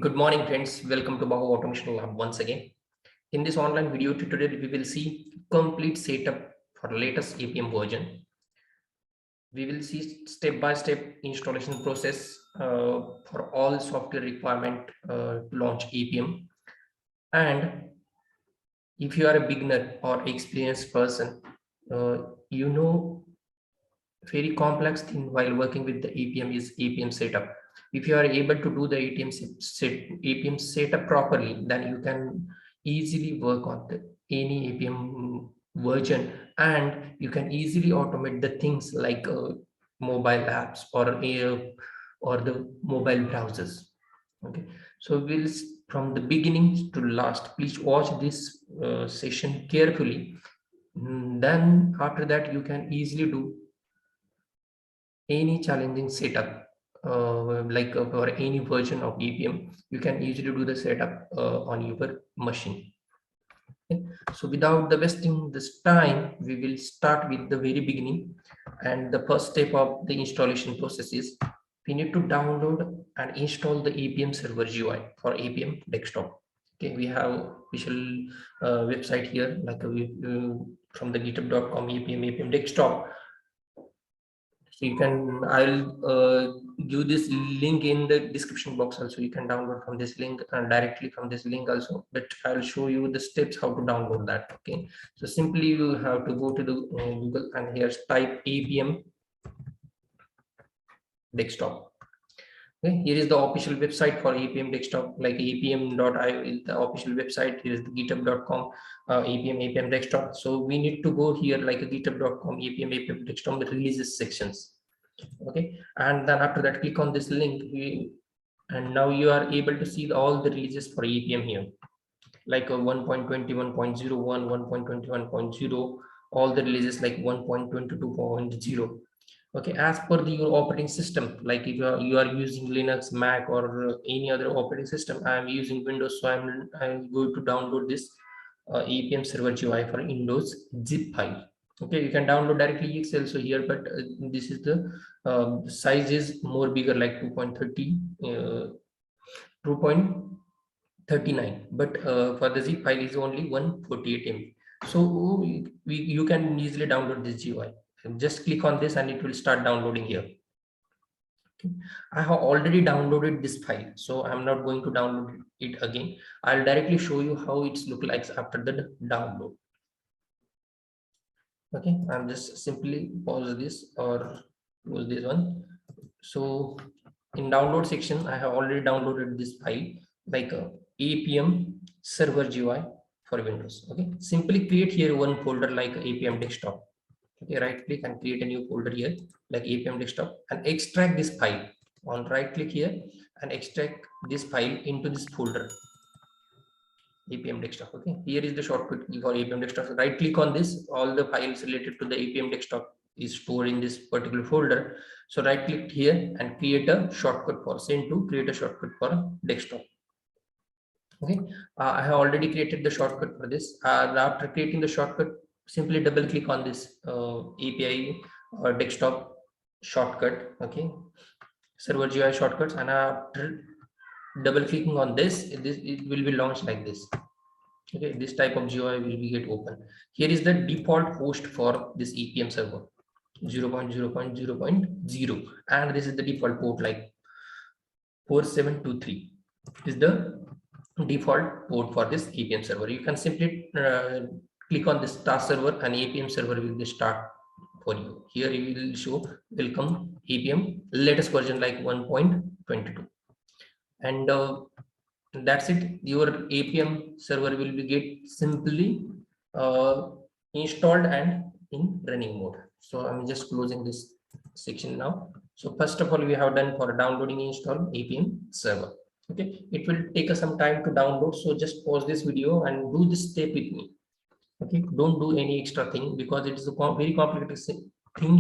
Good morning, friends. Welcome to Bahu Automation Lab once again. In this online video tutorial, we will see complete setup for latest APM version. We will see step-by-step installation process for all software requirement to launch APM. And if you are a beginner or experienced person, you know very complex thing while working with the APM is APM setup. If you are able to do the APM setup properly, then you can easily work on any APM version, and you can easily automate the things like mobile apps or the mobile browsers. Okay, so from the beginning to last, please watch this session carefully. Then after that, you can easily do any challenging setup for any version of APM. You can easily do the setup on your machine. Okay. So without the wasting this time, we will start with the very beginning. And the first step of the installation process is we need to download and install the APM server GUI for APM desktop. Okay, we have official website here, like from the github.com APM desktop. So you can, I'll give this link in the description box also. You can download from this link and directly from this link also, but I'll show you the steps how to download that. Okay, so simply you have to go to the Google and here's type APM desktop. Okay, here is the official website for APM desktop, like apm.io is the official website. Here is the github.com APM desktop. So we need to go here like a github.com APM desktop, the releases sections. Okay, and then after that, click on this link, and now you are able to see all the releases for APM here, like a 1.21.01, 1.21.0, all the releases like 1.22.0. Okay, as per your operating system, like if you are using Linux, Mac, or any other operating system. I am using Windows, so I'm going to download this APM server GUI for Windows zip file. Okay, you can download directly Excel so here, but this is the size is more bigger, like 2.39, but for the zip file is only 148 MB. So you can easily download this GUI. Just click on this and it will start downloading here. Okay. I have already downloaded this file, so I'm not going to download it again. I'll directly show you how it's look like after the download. Okay, I'm just simply pause this or close this one. So in download section, I have already downloaded this file, like a APM server GUI for Windows. Okay, simply create here one folder like APM desktop. Okay, right click and create a new folder here like APM desktop and extract this file. On right click here and extract this file into this folder APM desktop. Okay, here is the shortcut for APM desktop. So right click on this, all the files related to the APM desktop is stored in this particular folder. So right click here and create a shortcut for send to, create a shortcut for desktop. Okay, I have already created the shortcut for this. After creating the shortcut, simply double click on this API or desktop shortcut. Okay, server GUI shortcuts, and after double clicking on this, it will be launched like this. Okay, this type of GUI will be get open. Here is the default host for this APM server 0.0.0.0, and this is the default port like 4723 is the default port for this APM server. You can simply click on this task server and APM server will be start for you. Here you will show welcome APM latest version like 1.22, and that's it. Your APM server will be get simply installed and in running mode. So I'm just closing this section now. So first of all, we have done for downloading install APM server. Okay, it will take us some time to download, so just pause this video and do this step with me. Okay, don't do any extra thing because it is a very complicated thing.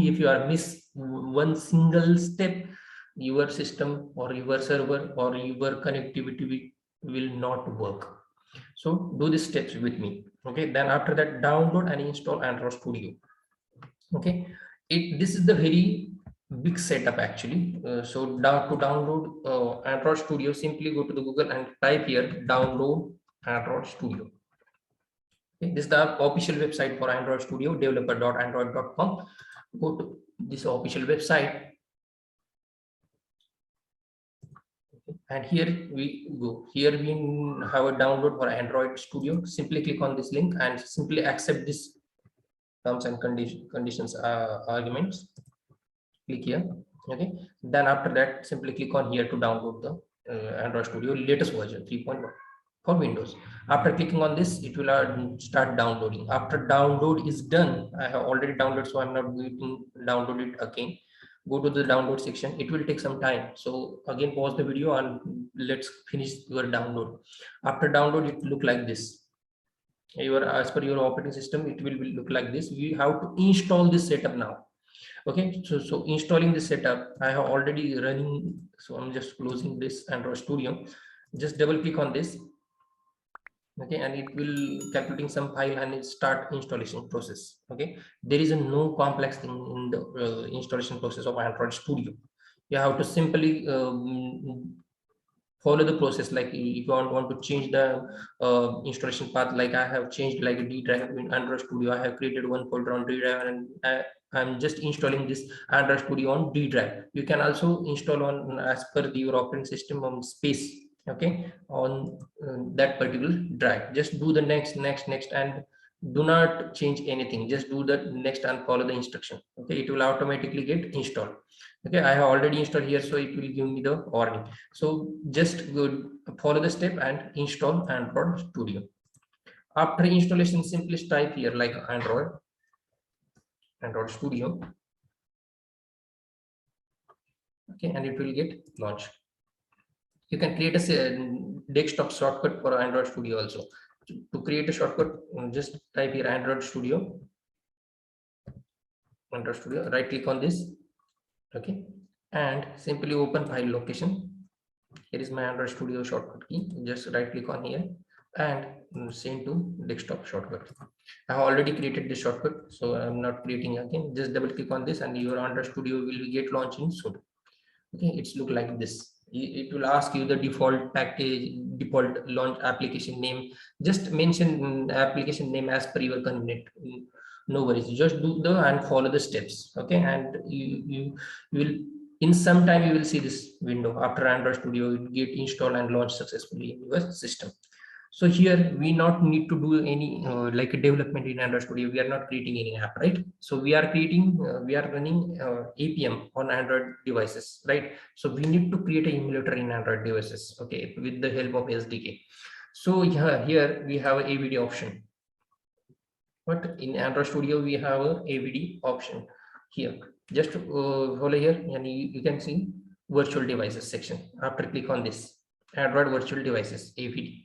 If you are miss one single step, your system or your server or your connectivity will not work. So do these steps with me. Okay, then after that, download and install Android Studio. Okay, this is the very big setup actually. So now to download Android Studio, simply go to the Google and type here download Android Studio. Okay, this is the official website for Android Studio, developer.android.com. Go to this official website, and here we go. Here we have a download for Android Studio. Simply click on this link and simply accept this terms and conditions arguments. Click here. Okay, then after that simply click on here to download the Android Studio latest version 3.1 for Windows. After clicking on this, it will start downloading. After download is done, I have already downloaded, so I'm not going to download it again. Go to the download section. It will take some time, so again pause the video and let's finish your download. After download, it look like this. As per your operating system, it will look like this. We have to install this setup now. Okay, so installing the setup, I have already running, so I'm just closing this Android Studio. Just double click on this. Okay, and it will calculating some file and it start installation process. Okay, there is a no complex thing in the installation process of Android Studio. You have to simply follow the process. Like if you want to change the installation path, like I have changed like a D drive in Android Studio. I have created one folder on D drive, and I'm just installing this Android Studio on D drive. You can also install on as per your operating system on space. Okay, on that particular drive. Just do the next, and do not change anything. Just do the next and follow the instruction. Okay, it will automatically get installed. Okay, I have already installed here, so it will give me the warning. So just go follow the step and install Android Studio. After installation, simply type here like Android Studio. Okay, and it will get launched. You can create a desktop shortcut for Android Studio also. To create a shortcut, just type here Android Studio. Right click on this. Okay, and simply open file location. Here is my Android Studio shortcut key. Just right click on here and send to desktop shortcut. I have already created this shortcut, so I'm not creating again. Just double click on this and your Android Studio will get launching soon. Okay, it's look like this. It will ask you the default package, default launch application name. Just mention application name as per your convenient. No worries, just do the and follow the steps. Okay, and you will in some time you will see this window. After Android Studio, it get installed and launched successfully in your system. So here we not need to do any like a development in Android Studio. We are not creating any app, right? So we are creating, we are running APM on Android devices, right? So we need to create an emulator in Android devices, okay, with the help of SDK. So here we have a AVD option. But in Android Studio, we have a AVD option here. Just follow here, and you can see virtual devices section. After click on this Android virtual devices AVD.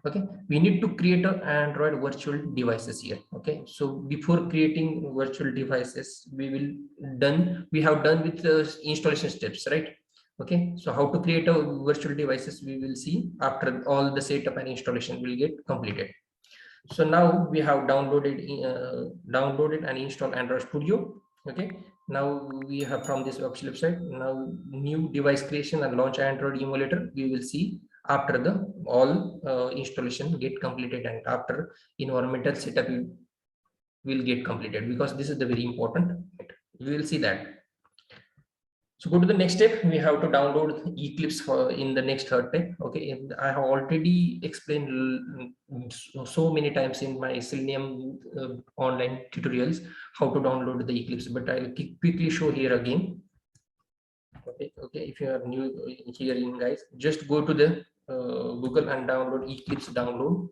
Okay, we need to create an Android virtual devices here. Okay, so before creating virtual devices, we have done with the installation steps, right? Okay, so how to create a virtual devices we will see after all the setup and installation will get completed. So now we have downloaded and installed Android Studio. Okay, now we have from this official website. Now new device creation and launch Android emulator we will see after the all installation get completed, and after environmental setup will get completed, because this is the very important. We will see that. So go to the next step. We have to download Eclipse for in the next third step. Okay, and I have already explained so many times in my Selenium online tutorials how to download the Eclipse, but I'll quickly show here again. Okay, if you are new here, guys, just go to the Google and download Eclipse download.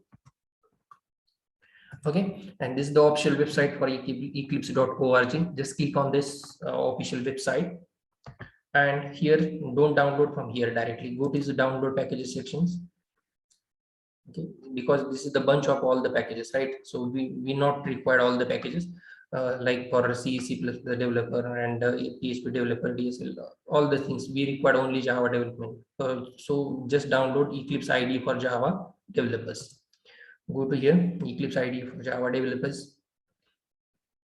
Okay, and this is the official website for eclipse.org. Just click on this official website. And here, don't download from here directly. Go to the download packages sections. Okay, because this is the bunch of all the packages, right? So we not require all the packages like for C, C++ developer and PHP developer, DSL, all the things. We require only Java development. So just download Eclipse IDE for Java developers. Go to here, Eclipse IDE for Java developers.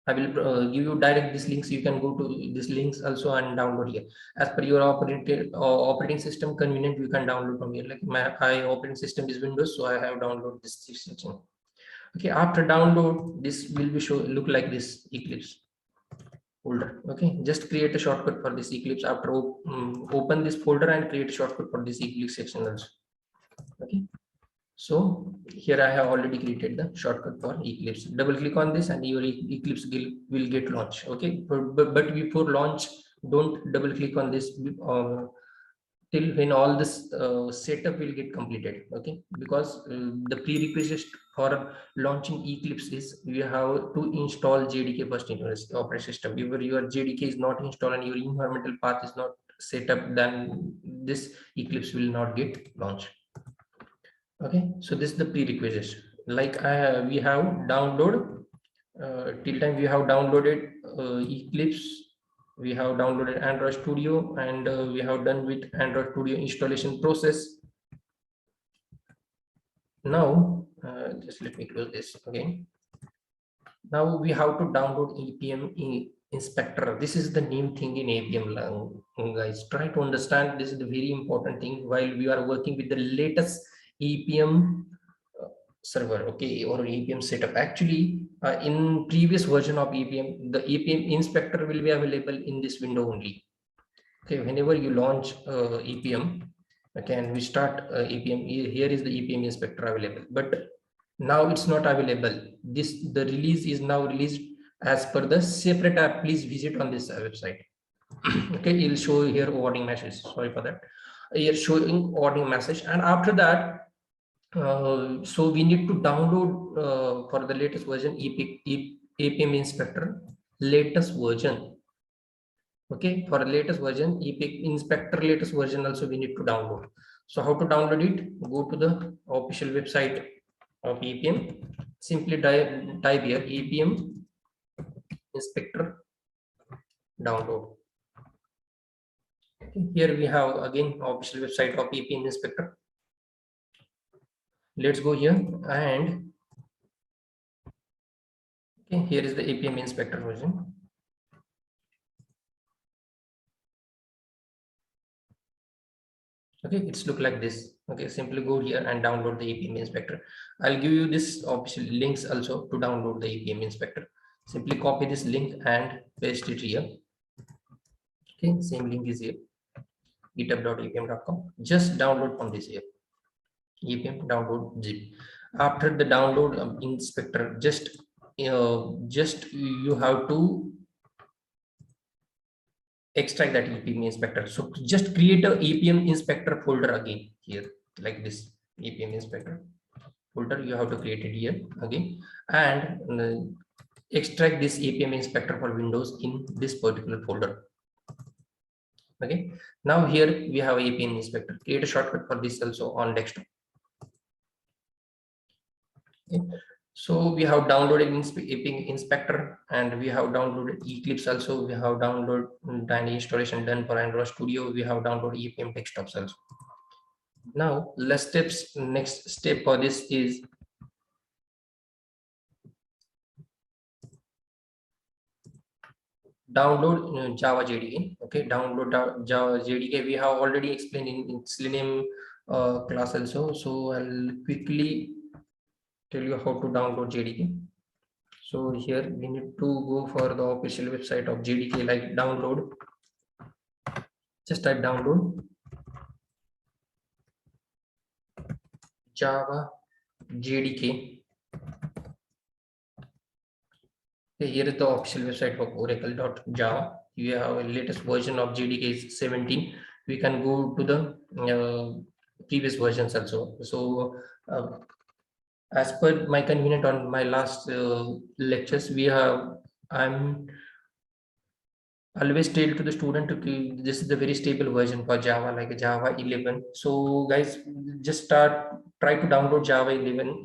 I will give you direct these links. You can go to these links also and download here. As per your operating system convenient, you can download from here. Like my operating system is Windows, so I have downloaded this section. Okay, after download, this will be look like this Eclipse folder. Okay, just create a shortcut for this Eclipse. After open this folder and create a shortcut for this Eclipse section also. Okay. So here I have already created the shortcut for Eclipse. Double click on this and your Eclipse will get launched. Okay, but before launch, don't double click on this till when all this setup will get completed. Okay, because the prerequisite for launching Eclipse is you have to install JDK first in your operating system. If your JDK is not installed and your environmental path is not set up, then this Eclipse will not get launched. Okay, so this is the prerequisites. Like we have download till time we have downloaded Eclipse, we have downloaded Android Studio, and we have done with Android Studio installation process. Now just let me close this again. Now we have to download APM inspector. This is the new thing in APM, guys. Try to understand, this is the very important thing while we are working with the latest APM server, okay, or APM setup. Actually, in previous version of APM, the APM inspector will be available in this window only. Okay, whenever you launch APM, okay, and we start APM, here is the APM inspector available, but now it's not available. The release is now released as per the separate app. Please visit on this website. Okay, it'll show here warning message. Sorry for that. Here showing warning message, and after that, so we need to download for the latest version APM inspector latest version. Okay, for the latest version APM inspector latest version also we need to download. So how to download it? Go to the official website of APM. Simply type here APM inspector download. Okay, here we have again official website of APM inspector. Let's go here and okay, here is the APM inspector version. Okay, it's look like this. Okay, simply go here and download the APM inspector. I'll give you this official links also to download the APM inspector. Simply copy this link and paste it here. Okay, same link is here, github.apm.com. Just download from this here, APM download zip. After the download inspector, just you have to extract that APM inspector. So just create a APM inspector folder again here, like this APM inspector folder. You have to create it here again and extract this APM inspector for Windows in this particular folder. Okay, now here we have APM inspector. Create a shortcut for this also on desktop. Okay. So we have downloaded APM inspector and we have downloaded Eclipse also. We have downloaded and installation done for Android Studio. We have downloaded APM desktops also. Now next step for this is download Java JDK. Okay, download Java JDK. We have already explained in Selenium class also. So I'll quickly tell you how to download JDK. So here we need to go for the official website of JDK, like download. Just type download Java JDK. Okay, here is the official website of oracle.java. You have a latest version of JDK is 17. We can go to the previous versions also. So as per my convenient on my last lectures, I'm always tell to the student this is the very stable version for Java, like Java 11. So guys, just try to download Java 11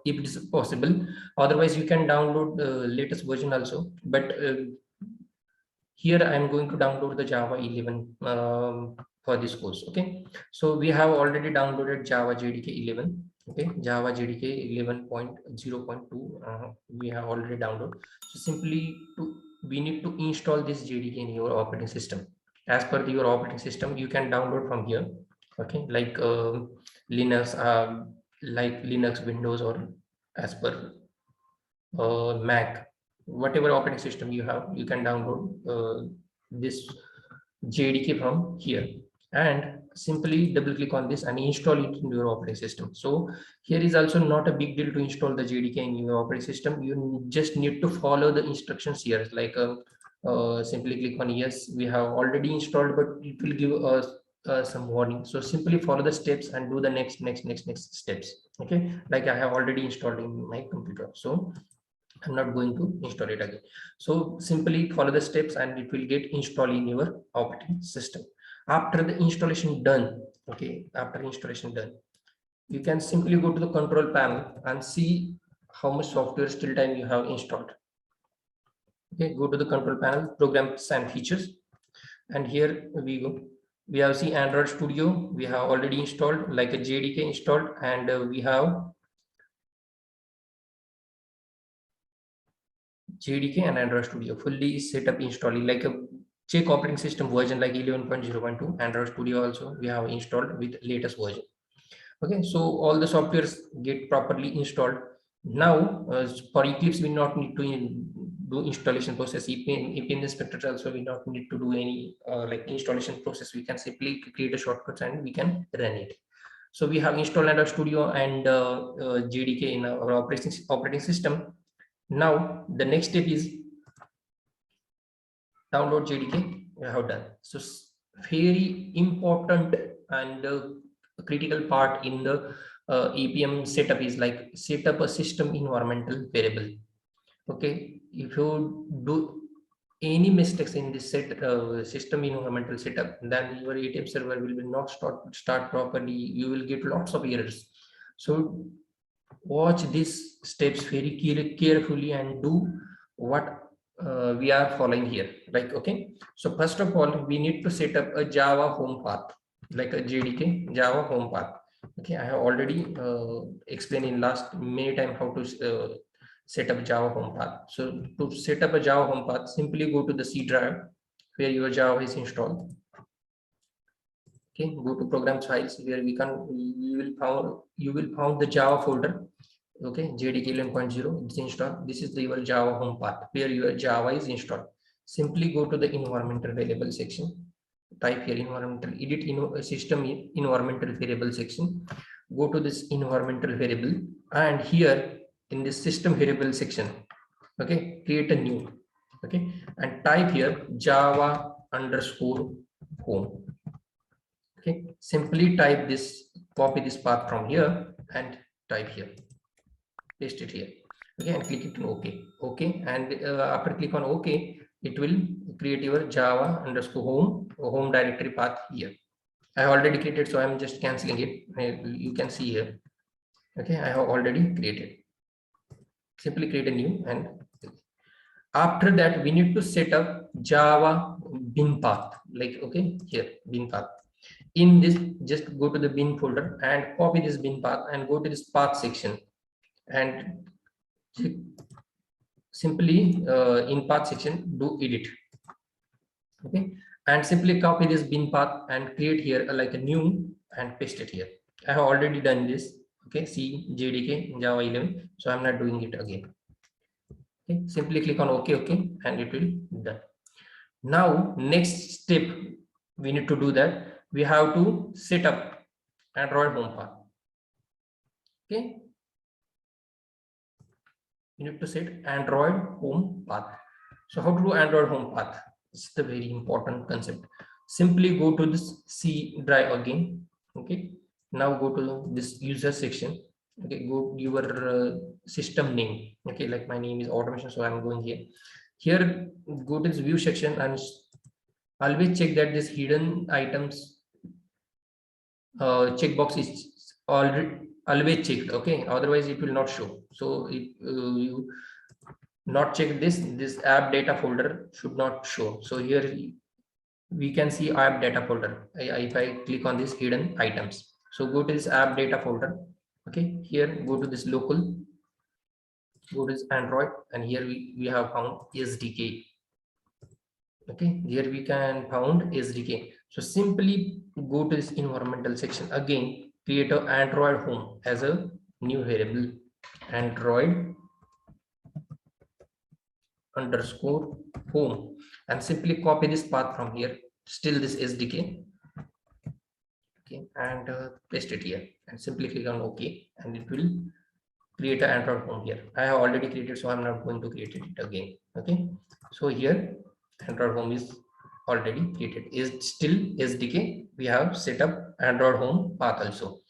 if it is possible. Otherwise you can download the latest version also, but here I am going to download the Java 11 for this course. Okay, so we have already downloaded Java JDK 11. Okay, Java JDK 11.0.2 we have already downloaded. So simply we need to install this JDK in your operating system. As per your operating system, you can download from here. Okay, like Linux, Windows, or as per Mac, whatever operating system you have, you can download this JDK from here and simply double click on this and install it in your operating system. So here is also not a big deal to install the JDK in your operating system. You just need to follow the instructions here, like simply click on yes, we have already installed, but it will give us some warning. So simply follow the steps and do the next steps. Okay, like I have already installed in my computer, so I'm not going to install it again. So simply follow the steps and it will get installed in your operating system. After the installation done, okay, after installation done, you can simply go to the control panel and see how much software still time you have installed. Okay, go to the control panel, programs and features, and here we go. We have see Android Studio. We have already installed like a JDK installed, and we have JDK and Android Studio fully set up installing like a check operating system version like 11.0.2. Android Studio also we have installed with latest version. Okay, so all the softwares get properly installed. Now for Eclipse we not need to do installation process. EPM inspector also we not need to do any like installation process. We can simply create a shortcut and we can run it. So we have installed Android Studio and JDK in our operating system. Now the next step is download JDK. We have done. So very important and critical part in the EPM setup is like set up a system environmental variable. Okay, if you do any mistakes in this system environmental setup, then your ATM server will not start properly. You will get lots of errors. So watch these steps very carefully and do what we are following here. Like, okay, so first of all, we need to set up a Java home path, like a JDK Java home path. Okay, I have already explained in last many time how to set up Java home path. So to set up a Java home path, simply go to the C drive where your Java is installed. Okay, go to programs files where you will found the Java folder. Okay, JDK 11.0 is installed. This is the your Java home path where your Java is installed. Simply go to the environmental variable section. Type here environmental edit system environmental variable section. Go to this environmental variable and here in this system variable section, okay, create a new, okay, and type here Java underscore home. Okay, simply type this, copy this path from here and type here, paste it here. Okay, and click it on OK. Okay, and after click on OK, it will create your Java underscore home directory path here. I have already created, so I'm just canceling it. You can see here. Okay, I have already created. Simply create a new, and after that we need to set up Java bin path. Like, okay, here bin path. In this, just go to the bin folder and copy this bin path and go to this path section and simply in path section do edit. Okay, and simply copy this bin path and create here like a new and paste it here. I have already done this. Okay, see JDK Java 11, so I'm not doing it again. Okay, simply click on OK, and it will be done. Now next step we need to do that we have to set up Android home path. Okay, you need to set Android home path. So how to do Android home path? It's the very important concept. Simply go to this C drive again. Okay, now go to this user section. Okay, go your system name. Okay, like my name is automation, so I'm going here. Here, go to this view section and always check that this hidden items checkbox is always checked. Okay, otherwise it will not show. So if you not check this app data folder should not show. So here we can see app data folder. If I click on this hidden items, so go to this app data folder. Okay, here go to this local, go to this Android, and here we have found SDK. Okay, here we can found SDK. So simply go to this environmental section again, create a Android home as a new variable, Android underscore home, and simply copy this path from here, still this SDK. Okay, and paste it here, and simply click on OK, and it will create an Android home here. I have already created, so I'm not going to create it again. Okay, so here Android home is already created, is still SDK. We have set up Android home path also.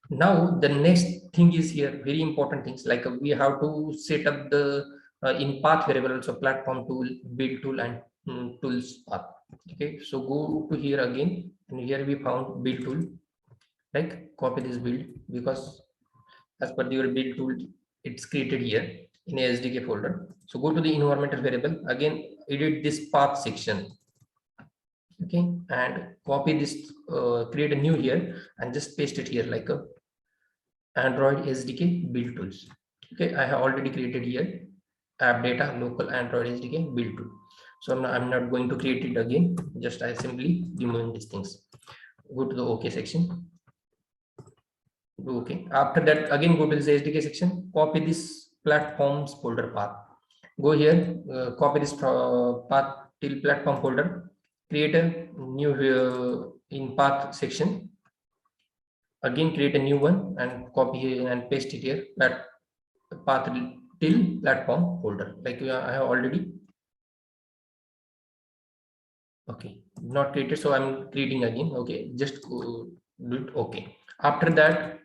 Now the next thing is here, very important things, like we have to set up the in path variable also platform tool, build tool, and tools path. Okay, so go to here again, and here we found build tool. Like copy this build, because as per your build tool, it's created here in a SDK folder. So go to the environmental variable again, edit this path section. Okay, and copy this, create a new here, and just paste it here like a Android SDK build tools. Okay, I have already created here app data local Android SDK build tool. So I'm not going to create it again. Just I simply remove these things. Go to the OK section. Okay. After that, again go to this SDK section. Copy this platforms folder path. Go here. Copy this path till platform folder. Create a new in path section. Again create a new one and copy here and paste it here. That path till platform folder. Like I have already. Okay, not created, so I'm creating again. Okay, just do it. Okay, after that,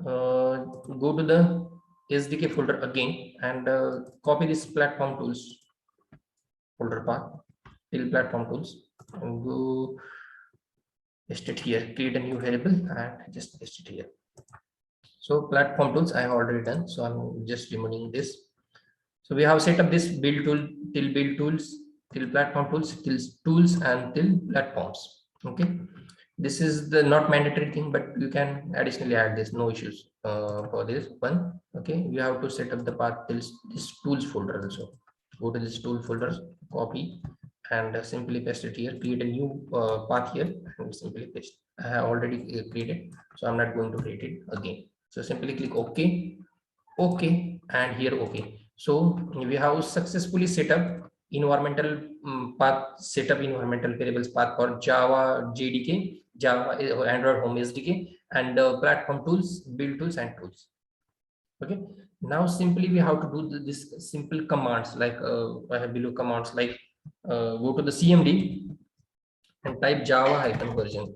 go to the SDK folder again, and copy this platform tools folder path till platform tools, and go paste it here. Create a new variable and just paste it here. So platform tools I have already done, so I'm just removing this. So we have set up this build tool till build tools till platform tools till tools and till platforms. Okay, this is the not mandatory thing, but you can additionally add this, no issues for this one. Okay, you have to set up the path till this tools folder also. Go to this tool folder, copy, and simply paste it here. Create a new path here and simply paste. I have already created, so I'm not going to create it again. So simply click OK, OK, and here OK. So we have successfully set up environmental path, set up environmental variables path for Java JDK, Java Android Home SDK, and platform tools, build tools, and tools. Okay. Now simply we have to do this simple commands, like I have below commands, like go to the CMD and type Java -version.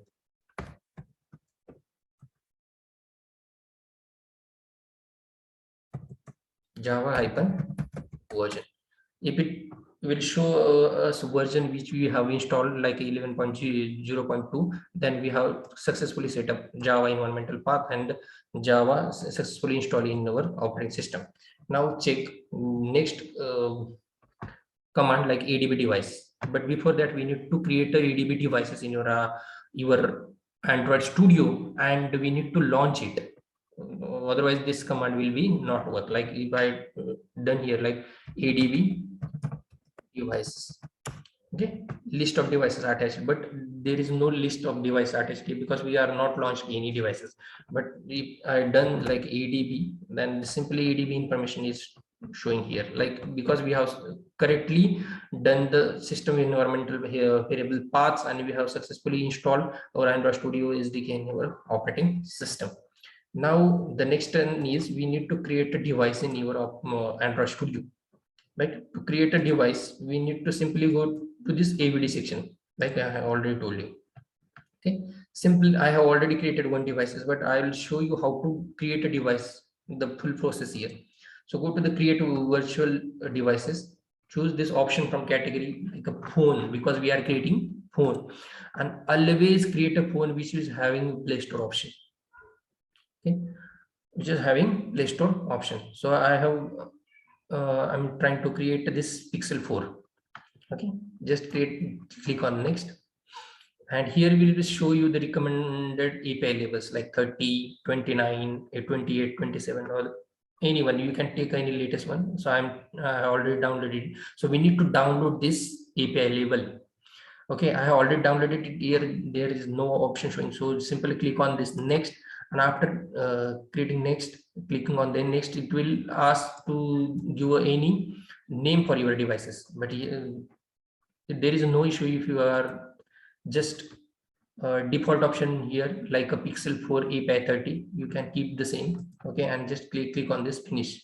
Java -version. If it will show us version which we have installed, like 11.0.2, then we have successfully set up Java environmental path and Java successfully installed in our operating system. Now check next command, like ADB device. But before that, we need to create a ADB devices in your Android Studio, and we need to launch it. Otherwise this command will be not work. Like if I done here like ADB devices, okay, list of devices attached, but there is no list of device attached here because we are not launched any devices. But if I done like ADB, then simply ADB information is showing here, like because we have correctly done the system environmental variable paths, and we have successfully installed our Android Studio SDK in our operating system. Now the next turn is we need to create a device in your Android Studio. Right, to create a device, we need to simply go to this AVD section, like I have already told you. Okay, simple. I have already created one devices, but I will show you how to create a device, the full process here. So go to the create virtual devices, choose this option from category like a phone, because we are creating phone, and always create a phone which is having Play Store option. Okay, which is having Play Store option. So I have I'm trying to create this Pixel 4. Okay, just click on next. And here we will show you the recommended API labels like 30, 29, 28, 27, or anyone. You can take any latest one. So I already downloaded it. So we need to download this API label. Okay, I have already downloaded it here. There is no option showing. So simply click on this next, and after creating next, clicking on the next, it will ask to give any name for your devices. But there is no issue if you are just default option here like a Pixel 4 API 30. You can keep the same. Okay, and just click on this finish.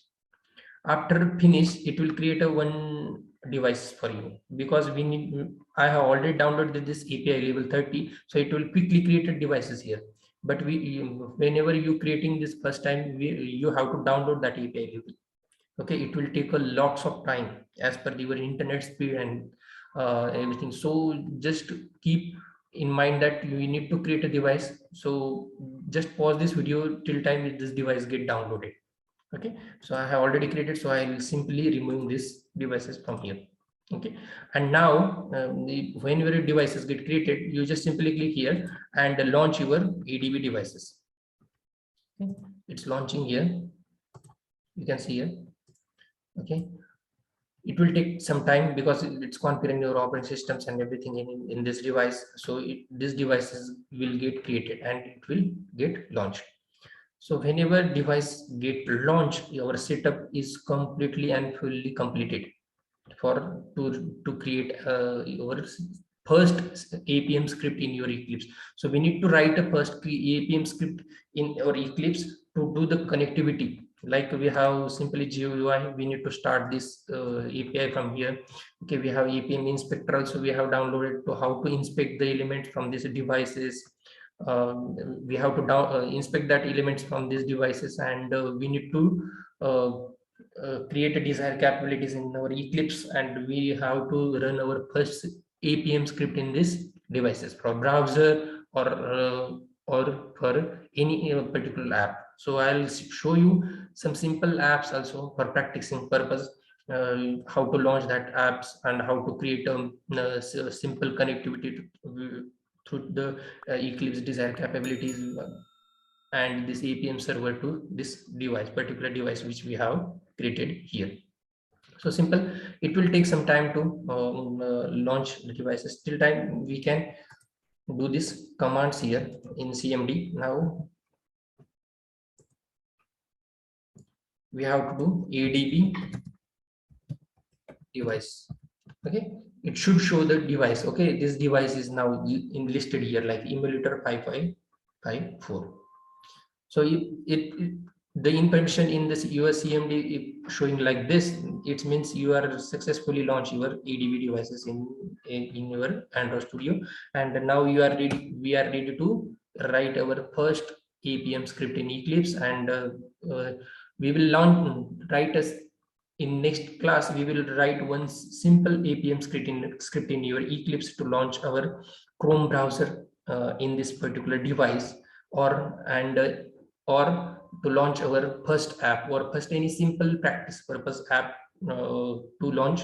After finish, it will create a one device for you, because we need, I have already downloaded this API label 30, so it will quickly create a devices here. But whenever you creating this first time, you have to download that API label. Okay, it will take a lots of time as per your internet speed and everything. So just keep in mind that you need to create a device. So just pause this video till time this device get downloaded. Okay, so I have already created, so I will simply remove these devices from here. Okay, and now when your devices get created, you just simply click here and launch your ADB devices. Okay, it's launching here, you can see here. Okay, it will take some time because it's configuring your operating systems and everything in this device. So this devices will get created and it will get launched. So whenever device get launched, your setup is completely and fully completed for to create your first APM script in your Eclipse. So we need to write a first APM script in our Eclipse to do the connectivity. Like we have simply GUI, we need to start this API from here. Okay, we have APM inspector also, we have downloaded to how to inspect the elements from these devices. We have to inspect that elements from these devices, and we need to create a desired capabilities in our Eclipse, and we have to run our first APM script in these devices for browser or for any particular app. So I'll show you some simple apps also for practicing purpose, how to launch that apps and how to create a simple connectivity through the Eclipse desired capabilities and this APM server to this device, particular device which we have created here. So simple. It will take some time to launch the devices. Till time we can do this commands here in CMD. Now we have to do ADB device. Okay, it should show the device. Okay, this device is now listed here like emulator 5554. So the information in this USCMD showing like this, it means you are successfully launched your ADB devices in your Android Studio, and now we are ready to write our first APM script in Eclipse, and we will write us in next class. We will write one simple APM script in your Eclipse to launch our Chrome browser in this particular device, or to launch our first app or first any simple practice purpose app uh, to launch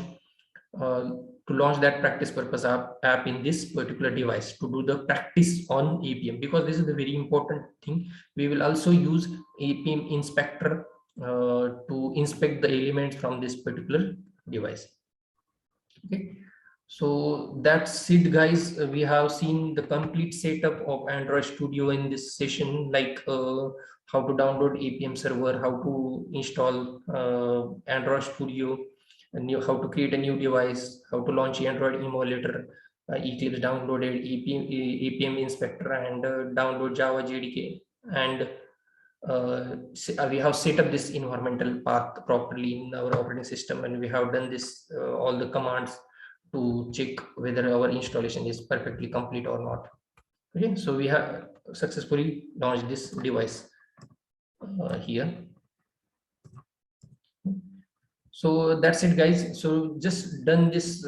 that practice purpose app in this particular device to do the practice on APM, because this is the very important thing. We will also use APM inspector to inspect the elements from this particular device. Okay, so that's it, guys. We have seen the complete setup of Android Studio in this session, like how to download APM server, how to install Android Studio, how to create a new device, how to launch Android emulator, Eclipse downloaded, APM inspector, and download Java JDK, and we have set up this environmental path properly in our operating system, and we have done this all the commands to check whether our installation is perfectly complete or not. Okay, so we have successfully launched this device here. So that's it, guys. So just done this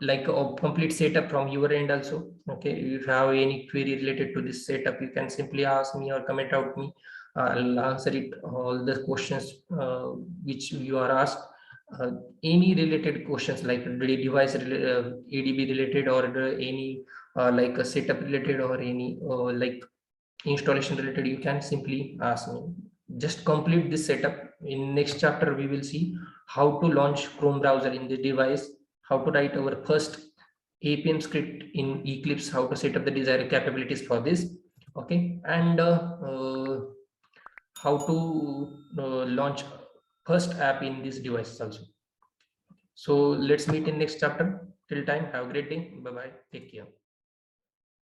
like a complete setup from your end also. Okay, if you have any query related to this setup, you can simply ask me or comment out me. I'll answer it all the questions which you are asked. any related questions like device ADB related, or any like a setup related, or any like installation related, you can simply ask me. Just complete this setup. In next chapter we will see how to launch Chrome browser in the device, how to write our first APM script in Eclipse, how to set up the desired capabilities for this. Okay, and how to launch first app in this device also. So let's meet in next chapter. Till time, have a great day. Bye bye, take care.